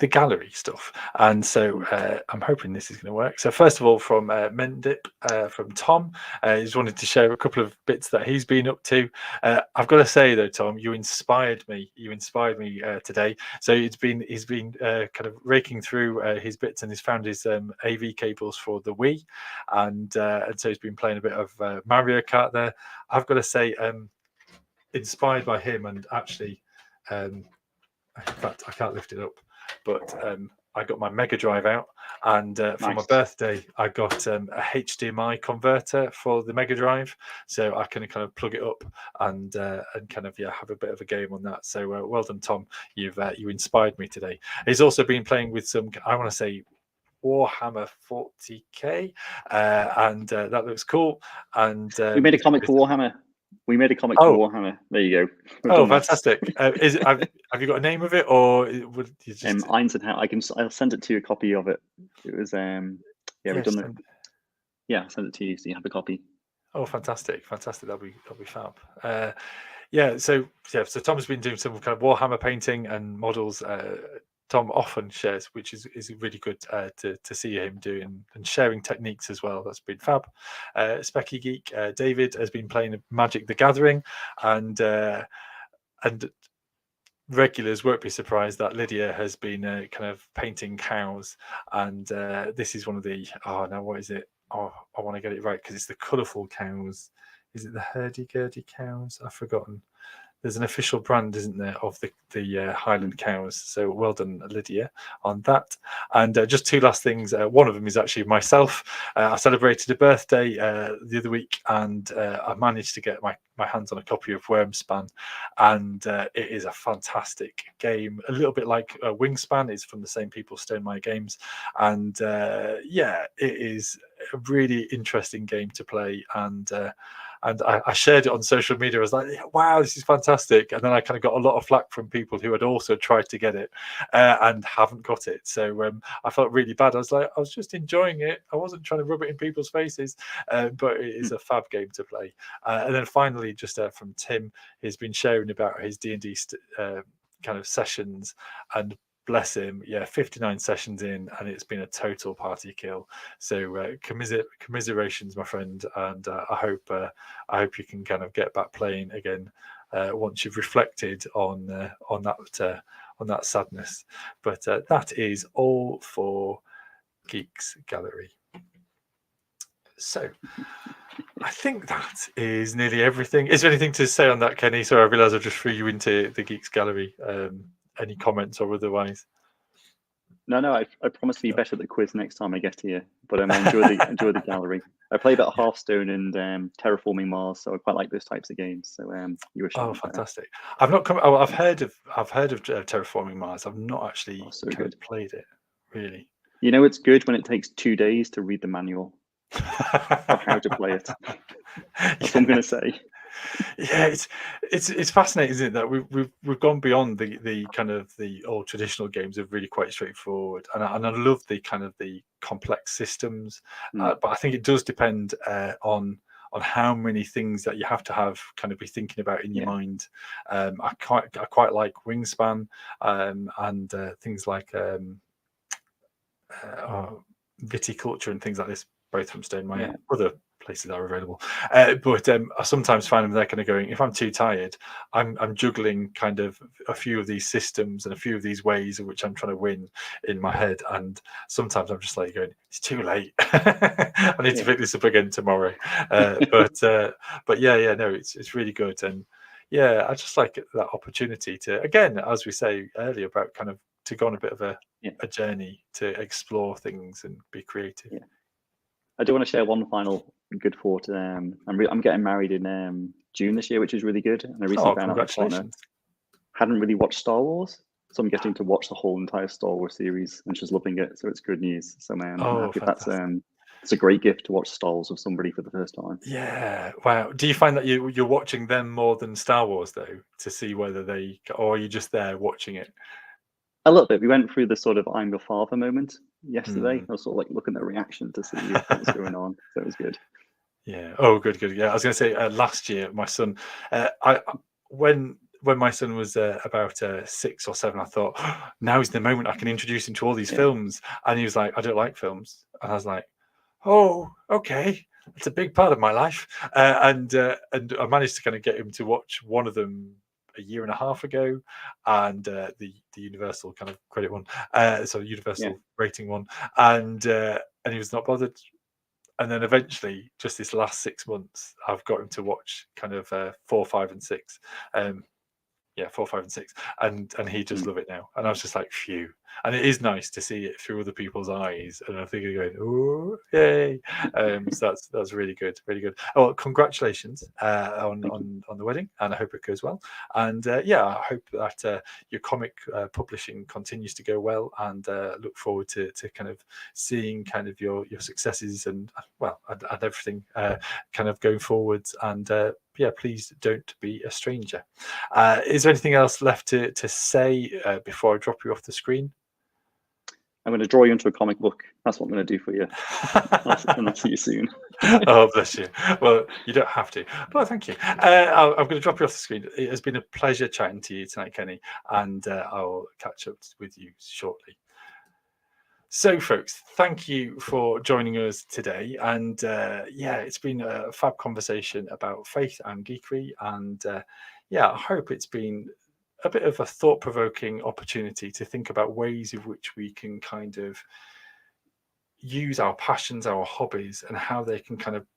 gallery stuff, and so I'm hoping this is going to work. So first of all, from Mendip, from Tom, he's wanted to share a couple of bits that he's been up to. I've got to say though, Tom, you inspired me today. So he's been kind of raking through his bits, and he's found his AV cables for the Wii, and so he's been playing a bit of Mario Kart there. I've got to say, inspired by him, and actually in fact, I can't lift it up, but I got my Mega Drive out, and for my birthday, I got a HDMI converter for the Mega Drive, so I can kind of plug it up and kind of have a bit of a game on that. So well done, Tom. You inspired me today. He's also been playing with some, I want to say, Warhammer 40k, and that looks cool. And we made a comic for Warhammer. For Warhammer. There you go. Oh, fantastic! Have you got a name of it, or would you just? I'll send it to you a copy of it. It was we've done it. Yeah, send it to you so you have a copy. Oh, fantastic! That'll be fab. So Tom's been doing some kind of Warhammer painting and models Tom often shares, which is really good to see him doing and sharing techniques as well. That's been fab. Specky Geek David has been playing Magic the Gathering, and regulars won't be surprised that Lydia has been kind of painting cows, and this is one of the what is it? Oh, I want to get it right because it's the colourful cows. Is it the hurdy-gurdy cows? I've forgotten. There's an official brand, isn't there, of the Highland cows. So well done, Lydia, on that. And just two last things. One of them is actually myself. I celebrated a birthday the other week, and I managed to get my hands on a copy of Wormspan, and it is a fantastic game. A little bit like Wingspan. It's from the same people, Stonemaier Games, and it is a really interesting game to play. And I shared it on social media. I was like, wow, this is fantastic. And then I kind of got a lot of flack from people who had also tried to get it and haven't got it. So I felt really bad. I was just enjoying it. I wasn't trying to rub it in people's faces, but it is a fab game to play. And then finally, just from Tim, he's been sharing about his D&D kind of sessions, and bless him, 59 sessions in, and it's been a total party kill. So commiserations, my friend, and I hope you can kind of get back playing again once you've reflected on that sadness. But that is all for Geeks Gallery. So I think that is nearly everything. Is there anything to say on that, Kenny? Sorry, I realise I just threw you into the Geeks Gallery. Any comments or otherwise? No, I promise to be better at the quiz next time I get here. But I enjoy the gallery. I play a bit of Hearthstone and Terraforming Mars, so I quite like those types of games. So you were fantastic! I've not come. Oh, I've heard of Terraforming Mars. I've not actually played it. Really. You know, it's good when it takes 2 days to read the manual of how to play it. That's what I'm going to say. Yeah, it's fascinating, isn't it, that we've gone beyond the kind of the old traditional games of really quite straightforward, and I love the kind of the complex systems, but I think it does depend on how many things that you have to have kind of be thinking about in your mind. I quite like Wingspan and things like viticulture and things like this, both from Stonemaier. Other places that are available, but I sometimes find them there kind of going, if I'm too tired, I'm juggling kind of a few of these systems and a few of these ways in which I'm trying to win in my head, and sometimes I'm just like going, it's too late. I need to pick this up again tomorrow. But no, it's really good, and I just like that opportunity to, again, as we say earlier, about kind of to go on a bit of a journey to explore things and be creative. I do want to share one final good thought. I'm getting married in June this year, which is really good. And I recently found out my partner hadn't really watched Star Wars, so I'm getting to watch the whole entire Star Wars series, and she's loving it. So it's good news. So I'm happy that's it's a great gift to watch Star Wars with somebody for the first time. Yeah, wow. Do you find that you're watching them more than Star Wars though, to see whether or are you just there watching it? A little bit. We went through the sort of I'm your father moment yesterday. I was sort of like looking at the reaction to see what was going on. So it was good. Yeah. Oh, good. Yeah. I was going to say last year, my son, when my son was about 6 or 7, I thought, now is the moment I can introduce him to all these films. And he was like, I don't like films. And I was like, oh, okay. It's a big part of my life. And I managed to kind of get him to watch one of them a year and a half ago, and the Universal kind of credit one, so Universal rating one, and he was not bothered. And then eventually, just this last 6 months, I've got him to watch kind of 4, 5, and 6. 4, 5, and 6, and he just love it now. And I was just like, phew. And it is nice to see it through other people's eyes, and I think you're going, oh, yay! So that's really good, really good. Oh, well, congratulations on the wedding, and I hope it goes well. And I hope that your comic publishing continues to go well, and look forward to kind of seeing kind of your successes and everything kind of going forwards. And please don't be a stranger. Is there anything else left to say before I drop you off the screen? I'm going to draw you into a comic book. That's what I'm going to do for you. And I'll see you soon. Oh, bless you. Well, you don't have to, but thank you. I'm going to drop you off the screen. It has been a pleasure chatting to you tonight, Kenny, and I'll catch up with you shortly. So, folks, thank you for joining us today. And yeah, it's been a fab conversation about faith and geekery. And yeah, I hope it's been a bit of a thought-provoking opportunity to think about ways in which we can kind of use our passions, our hobbies, and how they can kind of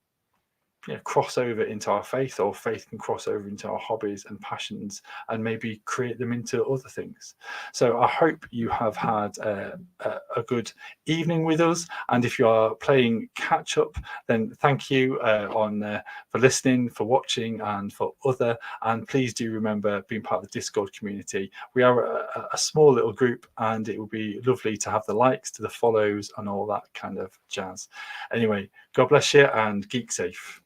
cross over into our faith, or faith can cross over into our hobbies and passions, and maybe create them into other things. So I hope you have had a good evening with us, and if you are playing catch up, then thank you for listening, for watching, and for other. And please do remember being part of the Discord community. We are a small little group, and it will be lovely to have the likes, to the follows, and all that kind of jazz. Anyway, God bless you, and geek safe.